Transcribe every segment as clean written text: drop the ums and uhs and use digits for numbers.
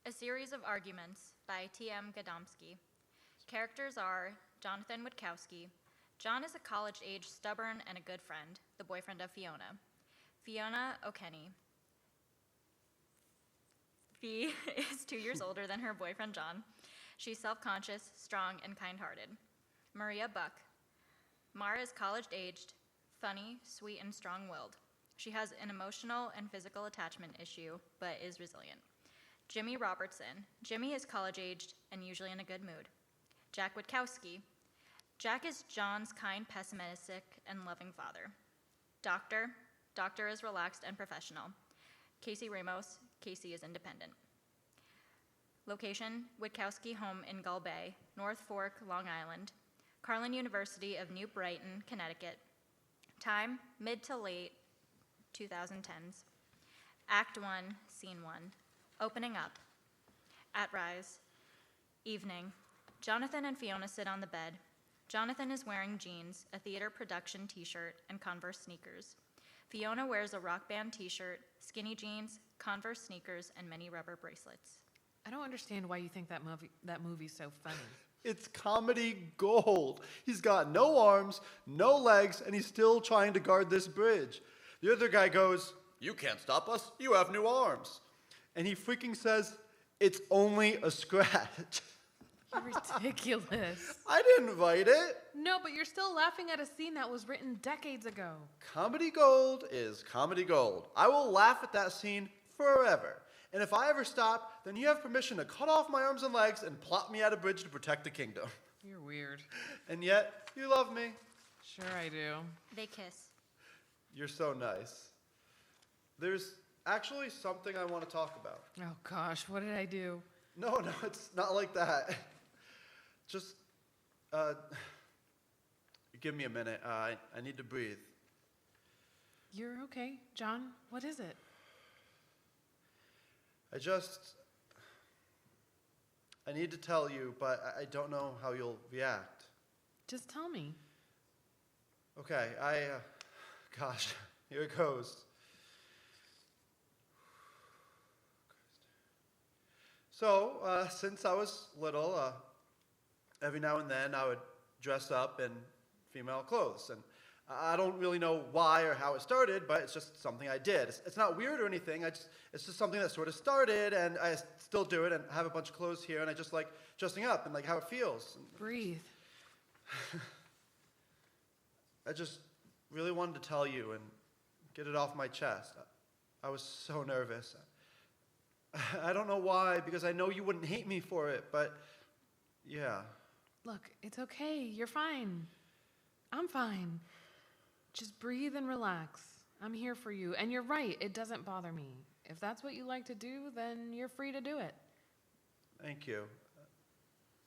A Series of Arguments by T.M. Gadomski. Characters are Jonathan Witkowski. John is a college-age, stubborn, and a good friend, the boyfriend of Fiona. Fiona O'Kenny. Fee is 2 years older than her boyfriend John. She's self-conscious, strong, and kind-hearted. Maria Buck. Mara is college-aged, funny, sweet, and strong-willed. She has an emotional and physical attachment issue, but is resilient. Jimmy Robertson. Jimmy is college-aged and usually in a good mood. Jack Witkowski. Jack is John's kind, pessimistic, and loving father. Doctor. Doctor is relaxed and professional. Casey Ramos. Casey is independent. Location, Witkowski home in Gull Bay, North Fork, Long Island. Carlin University of New Brighton, Connecticut. Time, mid to late 2010s. Act 1, Scene 1. Opening up. At Rise. Evening. Jonathan and Fiona sit on the bed. Jonathan is wearing jeans, a theater production t-shirt, and Converse sneakers. Fiona wears a rock band t-shirt, skinny jeans, Converse sneakers, and many rubber bracelets. I don't understand why you think that movie's so funny. It's comedy gold. He's got no arms, no legs, and he's still trying to guard this bridge. The other guy goes, "You can't stop us. You have new arms." And he freaking says, "It's only a scratch." You're ridiculous. I didn't write it. No, but you're still laughing at a scene that was written decades ago. Comedy gold is comedy gold. I will laugh at that scene forever. And if I ever stop, then you have permission to cut off my arms and legs and plop me at a bridge to protect the kingdom. You're weird. And yet, you love me. Sure I do. They kiss. You're so nice. There's actually something I want to talk about. Oh gosh, what did I do? No, it's not like that. Just, give me a minute. I need to breathe. You're okay. John, what is it? I need to tell you, but I don't know how you'll react. Just tell me. Okay, gosh, here it goes. So, since I was little, every now and then I would dress up in female clothes. And I don't really know why or how it started, but it's just something I did. It's not weird or anything. It's just something that sort of started, and I still do it, and have a bunch of clothes here, and I just like dressing up and like how it feels. Breathe. I just really wanted to tell you and get it off my chest. I was so nervous. I don't know why, because I know you wouldn't hate me for it, but yeah. Look, it's okay. You're fine. I'm fine. Just breathe and relax. I'm here for you. And you're right, it doesn't bother me. If that's what you like to do, then you're free to do it. Thank you.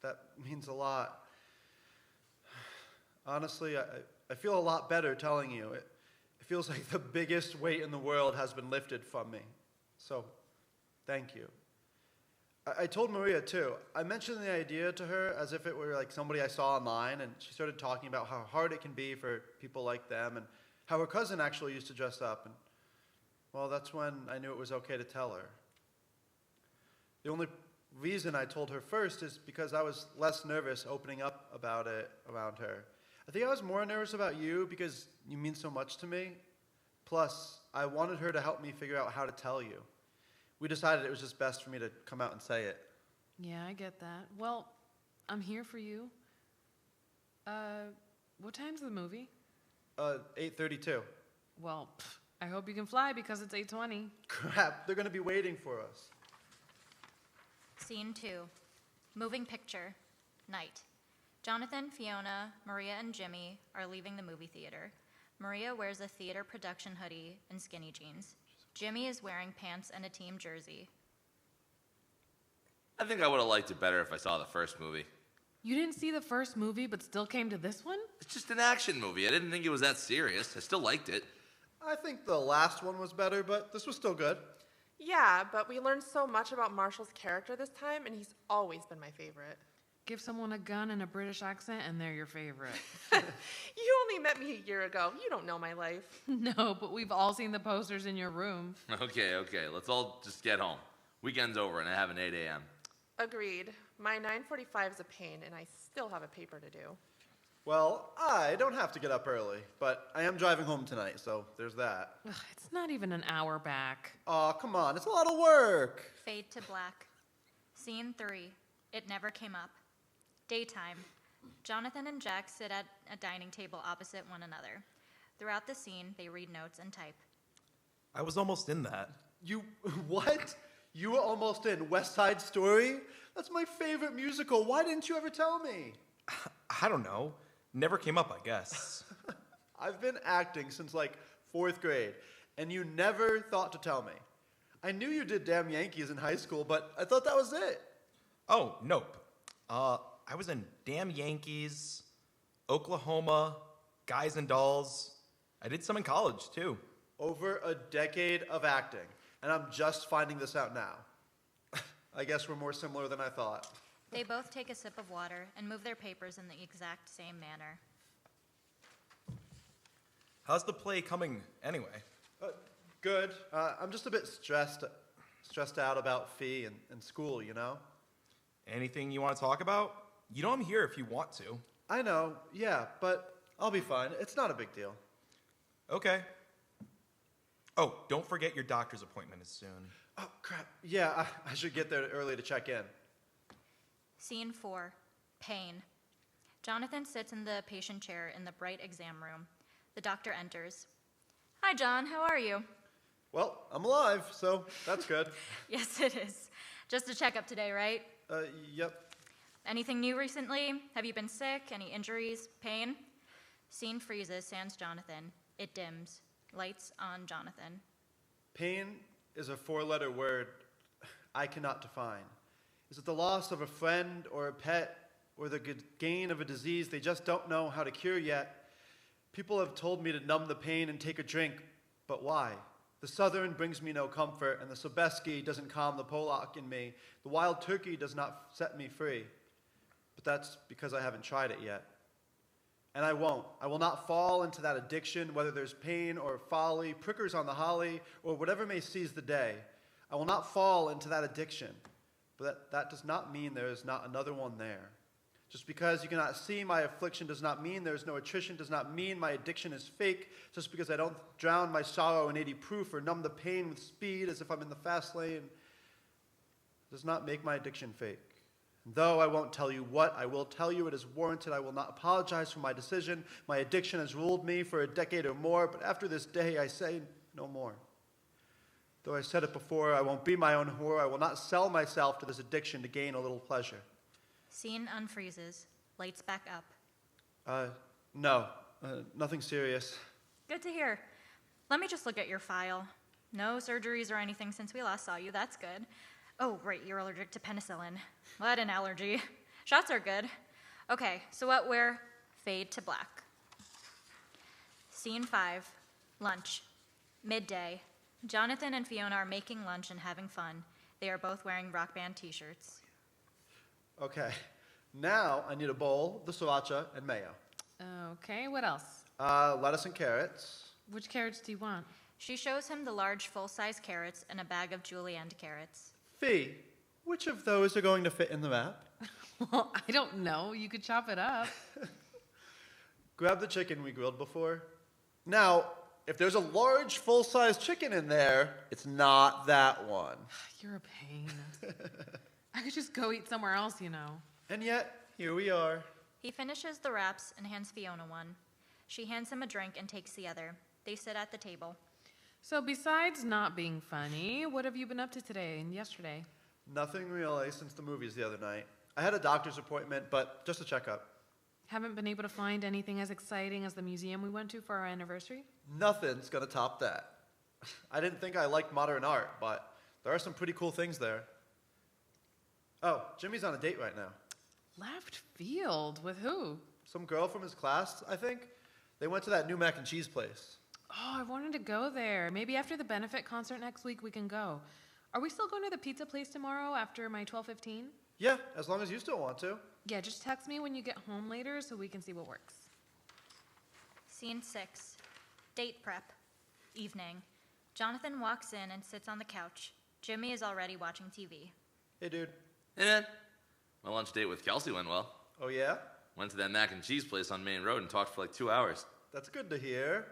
That means a lot. Honestly, I feel a lot better telling you. It feels like the biggest weight in the world has been lifted from me. So, thank you. I told Maria, too. I mentioned the idea to her as if it were like somebody I saw online, and she started talking about how hard it can be for people like them, and how her cousin actually used to dress up. And, well, that's when I knew it was okay to tell her. The only reason I told her first is because I was less nervous opening up about it around her. I think I was more nervous about you because you mean so much to me. Plus, I wanted her to help me figure out how to tell you. We decided it was just best for me to come out and say it. Yeah, I get that. Well, I'm here for you. What time's the movie? 8:32. Well, I hope you can fly because it's 8:20. Crap, they're gonna be waiting for us. Scene 2. Moving picture. Night. Jonathan, Fiona, Maria, and Jimmy are leaving the movie theater. Maria wears a theater production hoodie and skinny jeans. Jimmy is wearing pants and a team jersey. I think I would have liked it better if I saw the first movie. You didn't see the first movie but still came to this one? It's just an action movie. I didn't think it was that serious. I still liked it. I think the last one was better, but this was still good. Yeah, but we learned so much about Marshall's character this time, and he's always been my favorite. Give someone a gun and a British accent and they're your favorite. You only met me a year ago. You don't know my life. No, but we've all seen the posters in your room. Okay. Let's all just get home. Weekend's over and I have an 8 a.m. Agreed. My 9:45 is a pain, and I still have a paper to do. Well, I don't have to get up early, but I am driving home tonight, so there's that. Ugh, it's not even an hour back. Aw, come on, it's a lot of work. Fade to black. Scene 3. It never came up. Daytime. Jonathan and Jack sit at a dining table opposite one another. Throughout the scene, they read notes and type. I was almost in that. You, what? You were almost in West Side Story? That's my favorite musical. Why didn't you ever tell me? I don't know. Never came up, I guess. I've been acting since like 4th grade, and you never thought to tell me. I knew you did Damn Yankees in high school, but I thought that was it. Oh, nope. I was in Damn Yankees, Oklahoma, Guys and Dolls. I did some in college, too. Over a decade of acting, and I'm just finding this out now. I guess we're more similar than I thought. They both take a sip of water and move their papers in the exact same manner. How's the play coming anyway? Good. I'm just a bit stressed out about Fee and school, you know? Anything you want to talk about? You know I'm here if you want to. I know, yeah, but I'll be fine. It's not a big deal. Okay. Oh, don't forget your doctor's appointment is soon. Oh, crap. Yeah, I should get there early to check in. Scene 4. Pain. Jonathan sits in the patient chair in the bright exam room. The doctor enters. Hi, John. How are you? Well, I'm alive, so that's good. Yes, it is. Just a checkup today, right? Yep. Anything new recently? Have you been sick? Any injuries? Pain? Scene freezes, sans Jonathan. It dims. Lights on Jonathan. Pain is a 4-letter word I cannot define. Is it the loss of a friend or a pet or the gain of a disease they just don't know how to cure yet? People have told me to numb the pain and take a drink, but why? The Southern brings me no comfort, and the Sobieski doesn't calm the Polak in me. The wild turkey does not set me free. But that's because I haven't tried it yet. And I won't. I will not fall into that addiction, whether there's pain or folly, prickers on the holly, or whatever may seize the day. I will not fall into that addiction. But that does not mean there is not another one there. Just because you cannot see my affliction does not mean there is no attrition, does not mean my addiction is fake. Just because I don't drown my sorrow in 80 proof or numb the pain with speed as if I'm in the fast lane does not make my addiction fake. And though I won't tell you what, I will tell you it is warranted. I will not apologize for my decision. My addiction has ruled me for a decade or more, but after this day I say no more. Though I said it before, I won't be my own whore. I will not sell myself to this addiction to gain a little pleasure. Scene unfreezes. Lights back up. No, nothing serious. Good to hear. Let me just look at your file. No surgeries or anything since we last saw you. That's good. Oh, right, you're allergic to penicillin. What an allergy. Shots are good. Okay, so where? Fade to black. Scene 5. Lunch. Midday. Jonathan and Fiona are making lunch and having fun. They are both wearing rock band t-shirts. Okay, now I need a bowl, the sriracha, and mayo. Okay, what else? Lettuce and carrots. Which carrots do you want? She shows him the large full-size carrots and a bag of julienne carrots. Fee, which of those are going to fit in the wrap? Well, I don't know. You could chop it up. Grab the chicken we grilled before. Now, if there's a large full-size chicken in there, it's not that one. You're a pain. I could just go eat somewhere else, you know. And yet, here we are. He finishes the wraps and hands Fiona one. She hands him a drink and takes the other. They sit at the table. So besides not being funny, what have you been up to today and yesterday? Nothing really since the movies the other night. I had a doctor's appointment, but just a checkup. Haven't been able to find anything as exciting as the museum we went to for our anniversary? Nothing's gonna top that. I didn't think I liked modern art, but there are some pretty cool things there. Oh, Jimmy's on a date right now. Left field? With who? Some girl from his class, I think. They went to that new mac and cheese place. Oh, I wanted to go there. Maybe after the benefit concert next week we can go. Are we still going to the pizza place tomorrow after my 12:15? Yeah, as long as you still want to. Yeah, just text me when you get home later so we can see what works. Scene 6. Date prep. Evening. Jonathan walks in and sits on the couch. Jimmy is already watching TV. Hey, dude. Hey, man. My lunch date with Kelsey went well. Oh, yeah? Went to that mac and cheese place on Main Road and talked for like 2 hours. That's good to hear.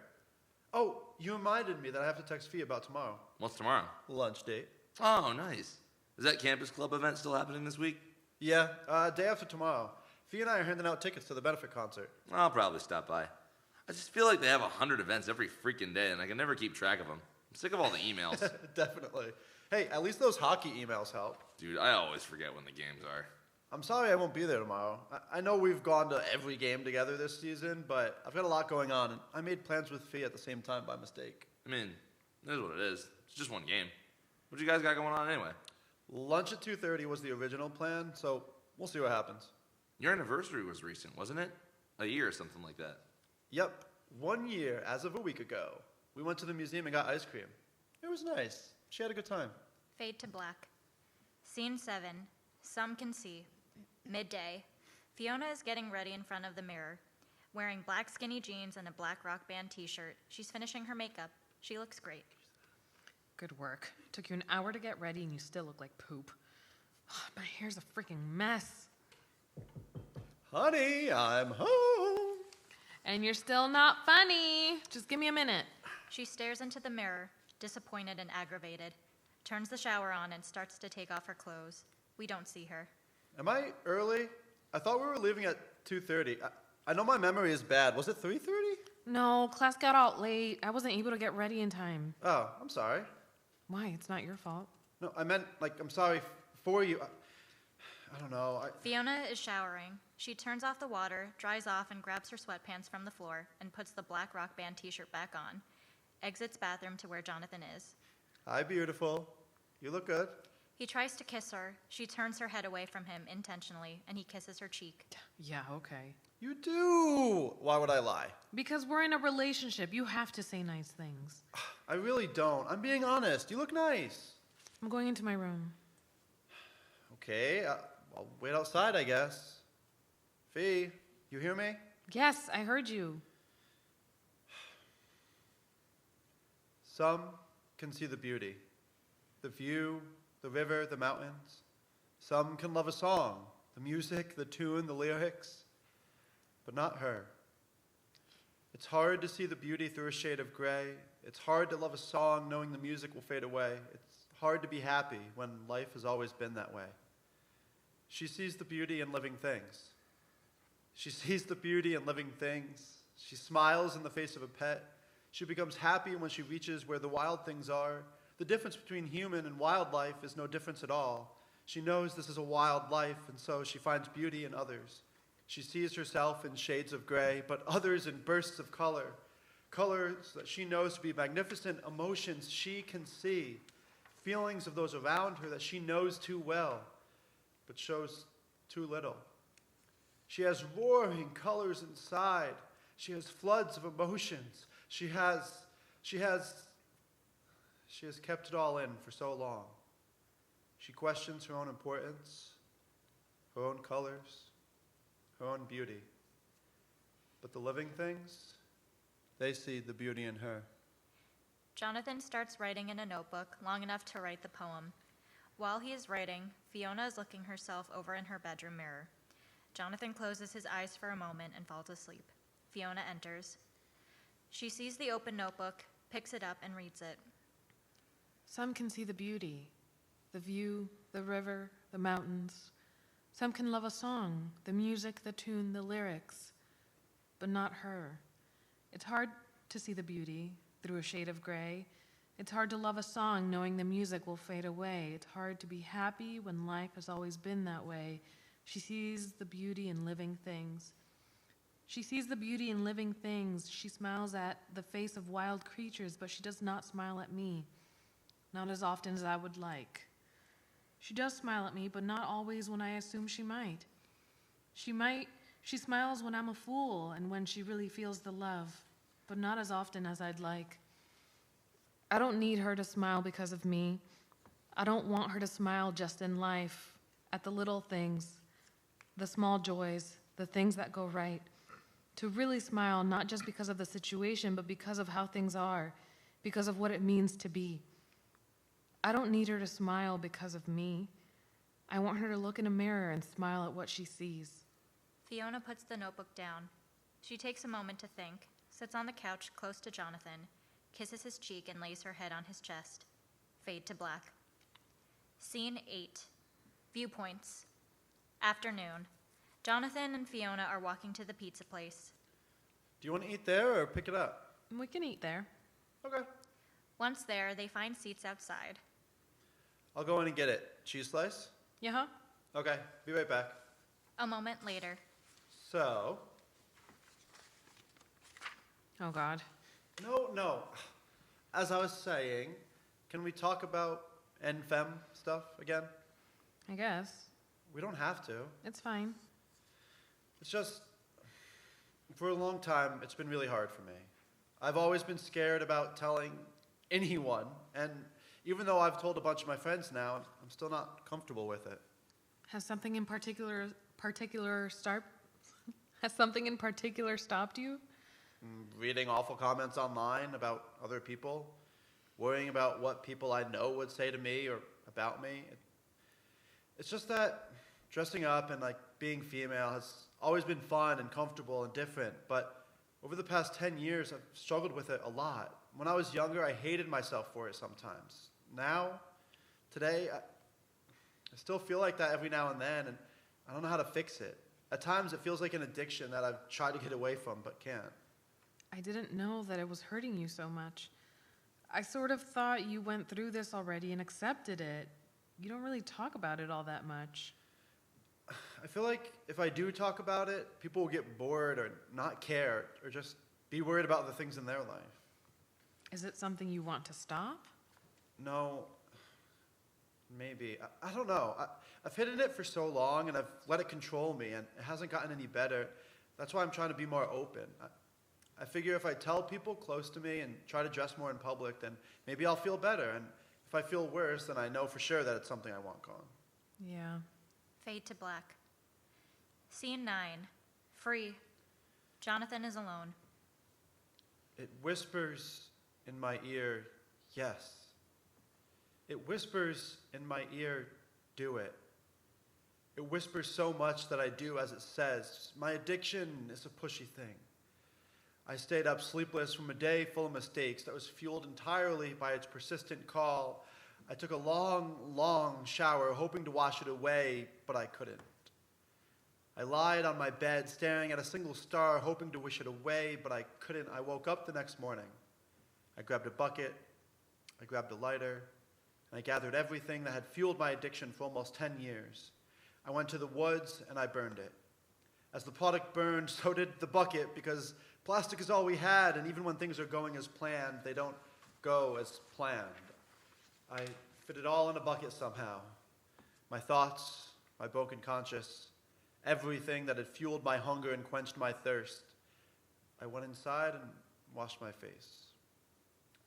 Oh, you reminded me that I have to text Fee about tomorrow. What's tomorrow? Lunch date. Oh, nice. Is that campus club event still happening this week? Yeah, day after tomorrow. Fee and I are handing out tickets to the benefit concert. I'll probably stop by. I just feel like they have 100 events every freaking day, and I can never keep track of them. I'm sick of all the emails. Definitely. Hey, at least those hockey emails help. Dude, I always forget when the games are. I'm sorry I won't be there tomorrow. I know we've gone to every game together this season, but I've got a lot going on, and I made plans with Fee at the same time by mistake. I mean, it is what it is. It's just one game. What you guys got going on anyway? Lunch at 2:30 was the original plan, so we'll see what happens. Your anniversary was recent, wasn't it? A year or something like that. Yep, 1 year as of a week ago. We went to the museum and got ice cream. It was nice. She had a good time. Fade to black. Scene 7. Some can see. Midday. Fiona is getting ready in front of the mirror. Wearing black skinny jeans and a black rock band t-shirt, she's finishing her makeup. She looks great. Good work. Took you an hour to get ready and you still look like poop. My hair's a freaking mess. Honey, I'm home. And you're still not funny. Just give me a minute. She stares into the mirror, disappointed and aggravated, turns the shower on and starts to take off her clothes. We don't see her. Am I early? I thought we were leaving at 2:30. I know my memory is bad. Was it 3:30? No, class got out late. I wasn't able to get ready in time. Oh, I'm sorry. Why? It's not your fault. No, I meant, I'm sorry for you. I don't know. Fiona is showering. She turns off the water, dries off, and grabs her sweatpants from the floor and puts the black rock band t-shirt back on. Exits bathroom to where Jonathan is. Hi, beautiful. You look good. He tries to kiss her. She turns her head away from him intentionally, and he kisses her cheek. Yeah, okay. You do. Why would I lie? Because we're in a relationship. You have to say nice things. I really don't. I'm being honest. You look nice. I'm going into my room. Okay, I'll wait outside, I guess. Fee, you hear me? Yes, I heard you. Some can see the beauty, the view, the river, the mountains. Some can love a song, the music, the tune, the lyrics, but not her. It's hard to see the beauty through a shade of gray. It's hard to love a song knowing the music will fade away. It's hard to be happy when life has always been that way. She sees the beauty in living things. She sees the beauty in living things. She smiles in the face of a pet. She becomes happy when she reaches where the wild things are. The difference between human and wildlife is no difference at all. She knows this is a wild life, and so she finds beauty in others. She sees herself in shades of gray, but others in bursts of color. Colors that she knows to be magnificent, emotions she can see. Feelings of those around her that she knows too well, but shows too little. She has roaring colors inside. She has floods of emotions. She has kept it all in for so long. She questions her own importance, her own colors, her own beauty. But the living things, they see the beauty in her. Jonathan starts writing in a notebook long enough to write the poem. While he is writing, Fiona is looking herself over in her bedroom mirror. Jonathan closes his eyes for a moment and falls asleep. Fiona enters. She sees the open notebook, picks it up, and reads it. Some can see the beauty, the view, the river, the mountains. Some can love a song, the music, the tune, the lyrics, but not her. It's hard to see the beauty through a shade of gray. It's hard to love a song knowing the music will fade away. It's hard to be happy when life has always been that way. She sees the beauty in living things. She sees the beauty in living things. She smiles at the face of wild creatures, but she does not smile at me. Not as often as I would like. She does smile at me, but not always when I assume she might. She smiles when I'm a fool and when she really feels the love, but not as often as I'd like. I don't need her to smile because of me. I don't want her to smile just in life, at the little things, the small joys, the things that go right. To really smile, not just because of the situation, but because of how things are, because of what it means to be. I don't need her to smile because of me. I want her to look in a mirror and smile at what she sees. Fiona puts the notebook down. She takes a moment to think, sits on the couch close to Jonathan, kisses his cheek, and lays her head on his chest. Fade to black. Scene 8. Viewpoints. Afternoon. Jonathan and Fiona are walking to the pizza place. Do you want to eat there or pick it up? We can eat there. Okay. Once there, they find seats outside. I'll go in and get it. Cheese slice? Yeah, huh? Okay, be right back. A moment later. So, Oh, God. no. As I was saying, can we talk about NFEM stuff again? I guess. We don't have to. It's fine. It's just, for a long time, it's been really hard for me. I've always been scared about telling anyone, and even though I've told a bunch of my friends now, I'm still not comfortable with it. Has something in particular Has something in particular stopped you? Reading awful comments online about other people, worrying about what people I know would say to me or about me. It's just that dressing up and being female has always been fun and comfortable and different, but over the past 10 years, I've struggled with it a lot. When I was younger, I hated myself for it sometimes. Now, today, I still feel like that every now and then, and I don't know how to fix it. At times, it feels like an addiction that I've tried to get away from, but can't. I didn't know that it was hurting you so much. I sort of thought you went through this already and accepted it. You don't really talk about it all that much. I feel like if I do talk about it, people will get bored or not care or just be worried about the things in their life. Is it something you want to stop? No, maybe. I don't know. I've hidden it for so long and I've let it control me and it hasn't gotten any better. That's why I'm trying to be more open. I figure if I tell people close to me and try to dress more in public, then maybe I'll feel better. And if I feel worse, then I know for sure that it's something I want gone. Yeah. Fade to black. Scene 9. Free. Jonathan is alone. It whispers in my ear, yes. It whispers in my ear, do it. It whispers so much that I do as it says. My addiction is a pushy thing. I stayed up sleepless from a day full of mistakes that was fueled entirely by its persistent call. I took a long, long shower hoping to wash it away, but I couldn't. I lied on my bed staring at a single star hoping to wish it away, but I couldn't. I woke up the next morning. I grabbed a bucket, I grabbed a lighter, and I gathered everything that had fueled my addiction for almost 10 years. I went to the woods and I burned it. As the product burned, so did the bucket, because plastic is all we had, and even when things are going as planned, they don't go as planned. I fit it all in a bucket somehow. My thoughts, my broken conscience, everything that had fueled my hunger and quenched my thirst. I went inside and washed my face.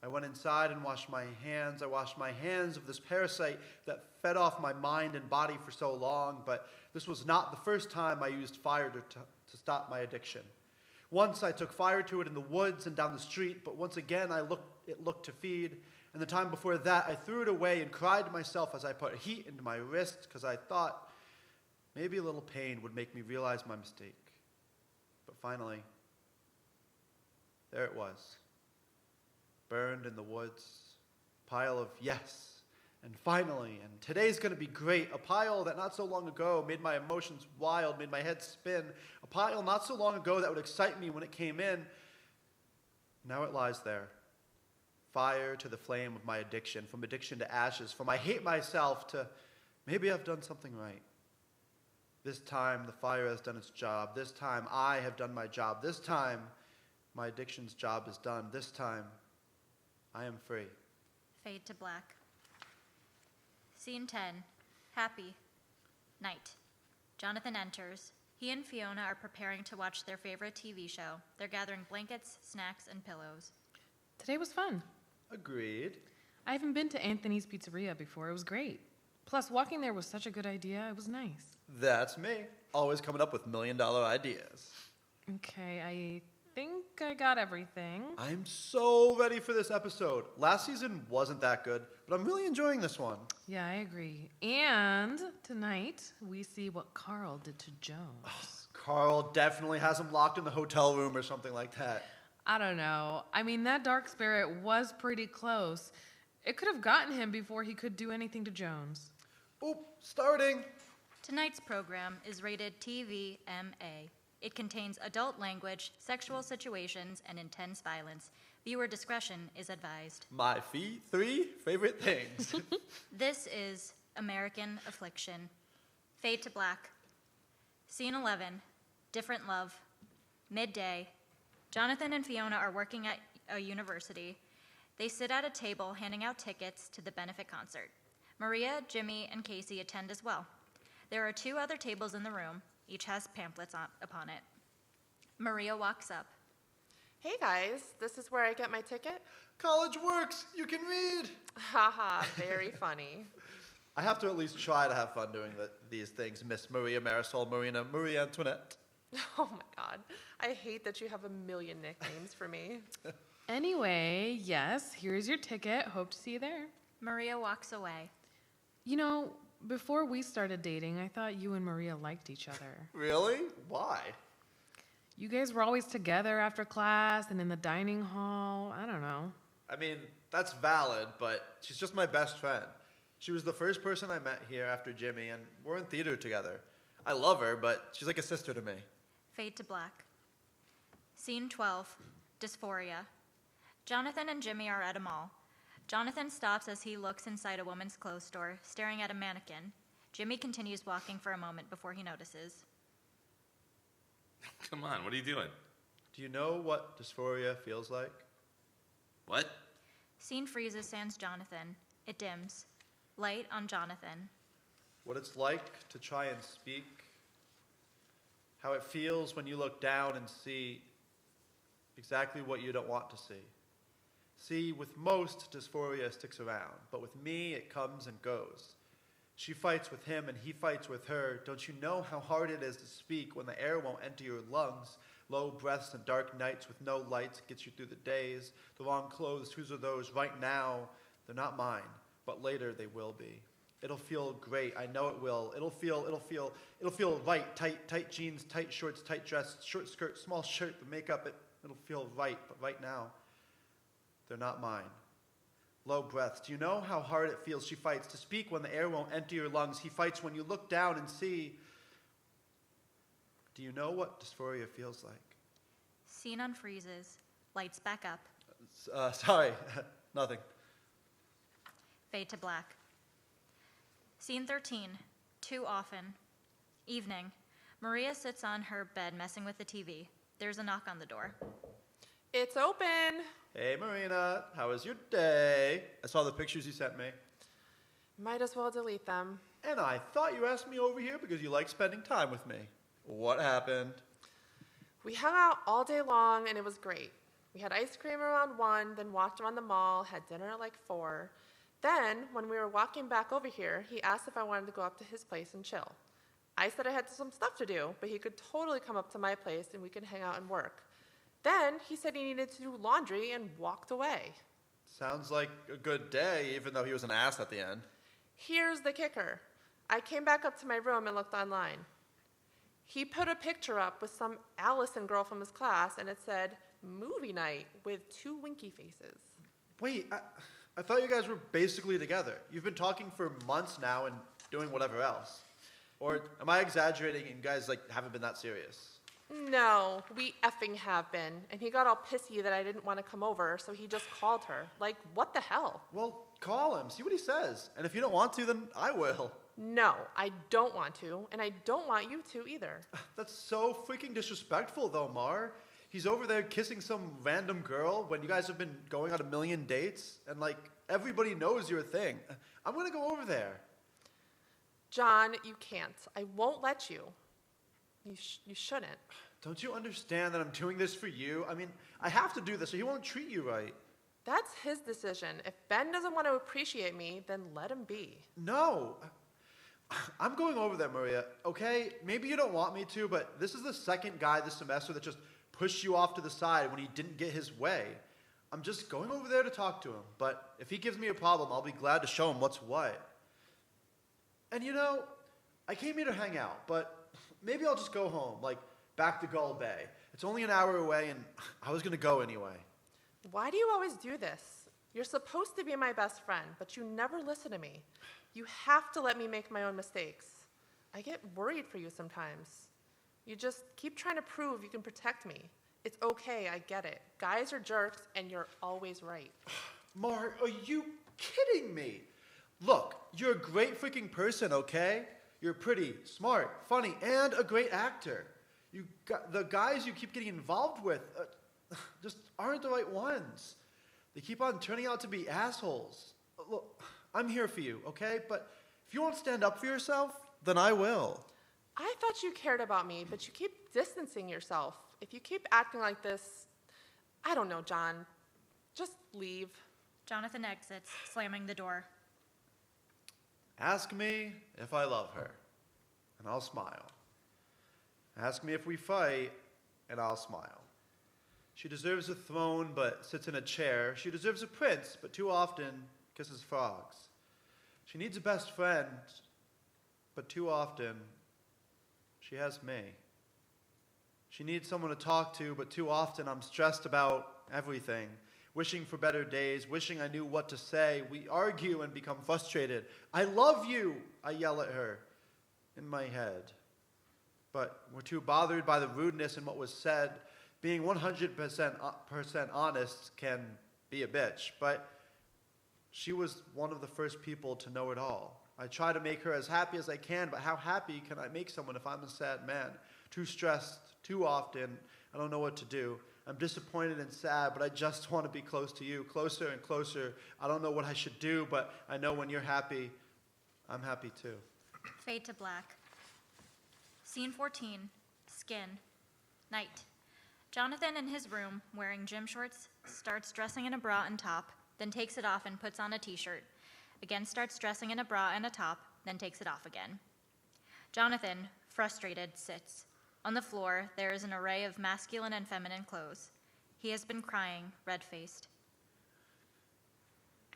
I went inside and washed my hands. I washed my hands of this parasite that fed off my mind and body for so long, but this was not the first time I used fire to stop my addiction. Once I took fire to it in the woods and down the street, but once again it looked to feed. And the time before that, I threw it away and cried to myself as I put heat into my wrist because I thought maybe a little pain would make me realize my mistake. But finally, there it was. Burned in the woods, pile of yes, and finally, and today's going to be great, a pile that not so long ago made my emotions wild, made my head spin, a pile not so long ago that would excite me when it came in. Now it lies there, fire to the flame of my addiction, from addiction to ashes, from I hate myself to maybe I've done something right. This time the fire has done its job. This time I have done my job. This time my addiction's job is done. This time I am free. Fade to black. Scene 10. Happy. Night. Jonathan enters. He and Fiona are preparing to watch their favorite TV show. They're gathering blankets, snacks, and pillows. Today was fun. Agreed. I haven't been to Anthony's Pizzeria before. It was great. Plus, walking there was such a good idea. It was nice. That's me. Always coming up with $1 million ideas. Okay, think I got everything. I'm so ready for this episode. Last season wasn't that good, but I'm really enjoying this one. Yeah, I agree. And tonight, we see what Carl did to Jones. Carl definitely has him locked in the hotel room or something like that. I don't know. I mean, that dark spirit was pretty close. It could have gotten him before he could do anything to Jones. Oop, starting. Tonight's program is rated TVMA. It contains adult language, sexual situations, and intense violence. Viewer discretion is advised. My three favorite things. This is American Affliction. Fade to Black. Scene 11, Different Love. Midday. Jonathan and Fiona are working at a university. They sit at a table handing out tickets to the benefit concert. Maria, Jimmy, and Casey attend as well. There are 2 other tables in the room. Each has pamphlets upon it. Maria walks up. Hey guys, this is where I get my ticket? College works. You can read. Haha, very funny. I have to at least try to have fun doing these things, Miss Maria Marisol Marina Marie Antoinette. Oh my god, I hate that you have a million nicknames for me. Anyway, yes, here's your ticket. Hope to see you there. Maria walks away. You know, before we started dating, I thought you and Maria liked each other. Really? Why? You guys were always together after class and in the dining hall. I don't know. I mean, that's valid, but she's just my best friend. She was the first person I met here after Jimmy, and we're in theater together. I love her, but she's like a sister to me. Fade to black. Scene 12, Dysphoria. Jonathan and Jimmy are at a mall. Jonathan stops as he looks inside a woman's clothes store, staring at a mannequin. Jimmy continues walking for a moment before he notices. Come on, what are you doing? Do you know what dysphoria feels like? What? Scene freezes sans Jonathan. It dims. Light on Jonathan. What it's like to try and speak? How it feels when you look down and see exactly what you don't want to see. See, with most, dysphoria sticks around, but with me, it comes and goes. She fights with him and he fights with her. Don't you know how hard it is to speak when the air won't enter your lungs? Low breaths and dark nights with no lights gets you through the days. The wrong clothes, whose are those? Right now, they're not mine, but later they will be. It'll feel great, I know it will. It'll feel right. Tight jeans, tight shorts, tight dress, short skirt, small shirt, the makeup, it'll feel right, but right now, they're not mine. Low breaths. Do you know how hard it feels? She fights to speak when the air won't enter your lungs. He fights when you look down and see. Do you know what dysphoria feels like? Scene unfreezes. Lights back up. Sorry, nothing. Fade to black. Scene 13. Too often. Evening. Maria sits on her bed messing with the TV. There's a knock on the door. It's open. Hey Marina, how was your day? I saw the pictures you sent me. Might as well delete them. And I thought you asked me over here because you like spending time with me. What happened? We hung out all day long and it was great. We had ice cream around 1, then walked around the mall, had dinner at like 4. Then, when we were walking back over here, he asked if I wanted to go up to his place and chill. I said I had some stuff to do, but he could totally come up to my place and we could hang out and work. Then he said he needed to do laundry and walked away. Sounds like a good day, even though he was an ass at the end. Here's the kicker. I came back up to my room and looked online. He put a picture up with some Allison girl from his class, and it said, movie night with 2 winky faces. Wait, I thought you guys were basically together. You've been talking for months now and doing whatever else. Or am I exaggerating and you guys haven't been that serious? No, we effing have been. And he got all pissy that I didn't want to come over, so he just called her. Like, what the hell? Well, call him, see what he says. And if you don't want to, then I will. No, I don't want to, and I don't want you to either. That's so freaking disrespectful, though, Mar. He's over there kissing some random girl when you guys have been going on a million dates, and everybody knows you're a thing. I'm gonna go over there. John, you can't. I won't let you. You shouldn't. Don't you understand that I'm doing this for you? I mean, I have to do this or he won't treat you right. That's his decision. If Ben doesn't want to appreciate me, then let him be. No. I'm going over there, Maria, okay? Maybe you don't want me to, but this is the second guy this semester that just pushed you off to the side when he didn't get his way. I'm just going over there to talk to him, but if he gives me a problem, I'll be glad to show him what's what. And you know, I came here to hang out, but maybe I'll just go home, like back to Gull Bay. It's only an hour away, and I was going to go anyway. Why do you always do this? You're supposed to be my best friend, but you never listen to me. You have to let me make my own mistakes. I get worried for you sometimes. You just keep trying to prove you can protect me. It's okay, I get it. Guys are jerks, and you're always right. Mar, are you kidding me? Look, you're a great freaking person, okay? You're pretty, smart, funny, and a great actor. The guys you keep getting involved with just aren't the right ones. They keep on turning out to be assholes. Look, I'm here for you, okay? But if you won't stand up for yourself, then I will. I thought you cared about me, but you keep distancing yourself. If you keep acting like this, I don't know, John. Just leave. Jonathan exits, slamming the door. Ask me if I love her, and I'll smile. Ask me if we fight, and I'll smile. She deserves a throne, but sits in a chair. She deserves a prince, but too often kisses frogs. She needs a best friend, but too often she has me. She needs someone to talk to, but too often I'm stressed about everything, wishing for better days, wishing I knew what to say. We argue and become frustrated. I love you, I yell at her in my head. But we're too bothered by the rudeness in what was said. Being 100% honest can be a bitch, but she was one of the first people to know it all. I try to make her as happy as I can, but how happy can I make someone if I'm a sad man? Too stressed, too often, I don't know what to do. I'm disappointed and sad, but I just want to be close to you, closer and closer. I don't know what I should do, but I know when you're happy, I'm happy too. Fade to black. Scene 14, skin, night. Jonathan in his room, wearing gym shorts, starts dressing in a bra and top, then takes it off and puts on a t-shirt. Again starts dressing in a bra and a top, then takes it off again. Jonathan, frustrated, sits. On the floor, there is an array of masculine and feminine clothes. He has been crying, red-faced.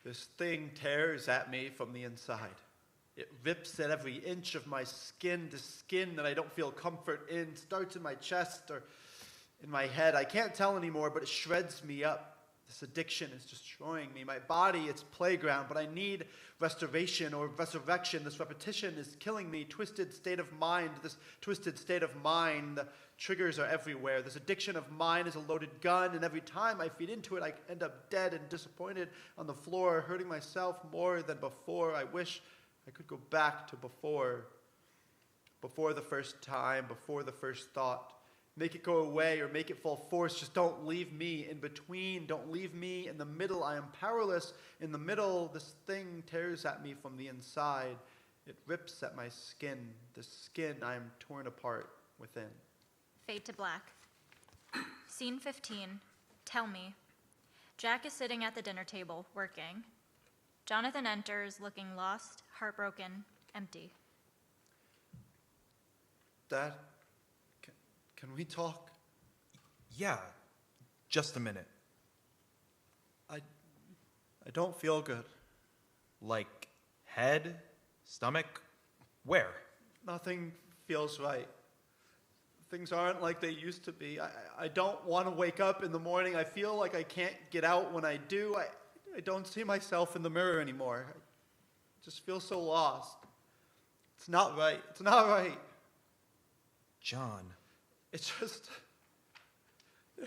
This thing tears at me from the inside. It rips at every inch of my skin, the skin that I don't feel comfort in, starts in my chest or in my head. I can't tell anymore, but it shreds me up. This addiction is destroying me. My body, it's playground, but I need restoration or resurrection. This repetition is killing me. Twisted state of mind, this twisted state of mind. The triggers are everywhere. This addiction of mine is a loaded gun, and every time I feed into it, I end up dead and disappointed on the floor, hurting myself more than before. I wish I could go back to before the first time, before the first thought. Make it go away or make it full force. Just don't leave me in between. Don't leave me in the middle. I am powerless in the middle. This thing tears at me from the inside. It rips at my skin. The skin I am torn apart within. Fade to black. Scene 15, tell me. Jack is sitting at the dinner table, working. Jonathan enters, looking lost, heartbroken, empty. Dad? Can we talk? Yeah, just a minute. I don't feel good. Like head, stomach, where? Nothing feels right. Things aren't like they used to be. I don't want to wake up in the morning. I feel like I can't get out when I do. I don't see myself in the mirror anymore. I just feel so lost. It's not right. It's not right. John. It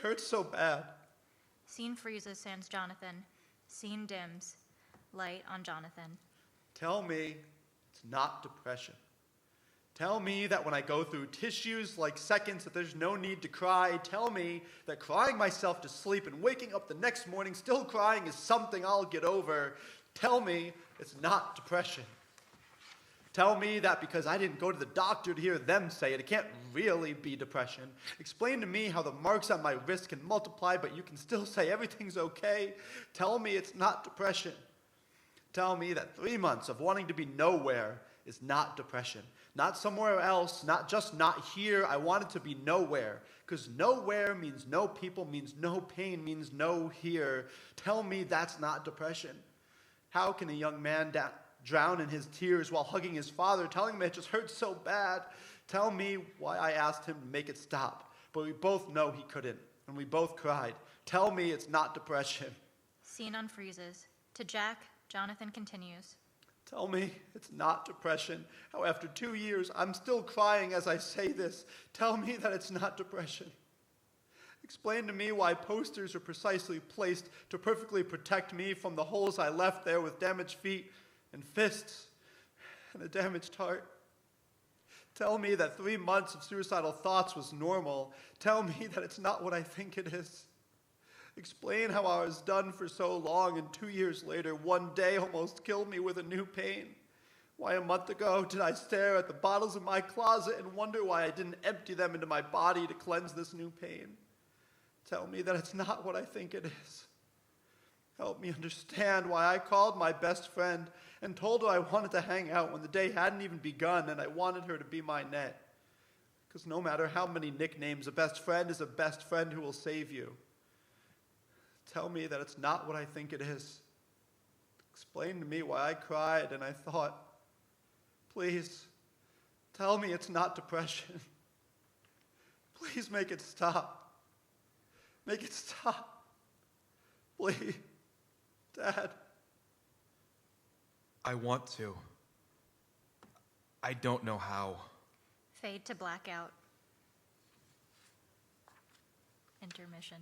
hurts so bad. Scene freezes, sans Jonathan. Scene dims. Light on Jonathan. Tell me it's not depression. Tell me that when I go through tissues like seconds that there's no need to cry. Tell me that crying myself to sleep and waking up the next morning still crying is something I'll get over. Tell me it's not depression. Tell me that because I didn't go to the doctor to hear them say it can't really be depression. Explain to me how the marks on my wrist can multiply, but you can still say everything's okay. Tell me it's not depression. Tell me that 3 months of wanting to be nowhere is not depression. Not somewhere else, not just not here. I want it to be nowhere. Because nowhere means no people, means no pain, means no here. Tell me that's not depression. How can a young man drown in his tears while hugging his father, telling him it just hurts so bad? Tell me why I asked him to make it stop. But we both know he couldn't, and we both cried. Tell me it's not depression. Scene unfreezes. To Jack, Jonathan continues. Tell me it's not depression. How after 2 years, I'm still crying as I say this. Tell me that it's not depression. Explain to me why posters are precisely placed to perfectly protect me from the holes I left there with damaged feet and fists and a damaged heart. Tell me that 3 months of suicidal thoughts was normal. Tell me that it's not what I think it is. Explain how I was done for so long and 2 years later, one day almost killed me with a new pain. Why a month ago did I stare at the bottles in my closet and wonder why I didn't empty them into my body to cleanse this new pain. Tell me that it's not what I think it is. Help me understand why I called my best friend and told her I wanted to hang out when the day hadn't even begun and I wanted her to be my net. Because no matter how many nicknames, a best friend is a best friend who will save you. Tell me that it's not what I think it is. Explain to me why I cried and I thought, please, tell me it's not depression. Please make it stop. Make it stop. Please, Dad. I want to. I don't know how. Fade to blackout. Intermission.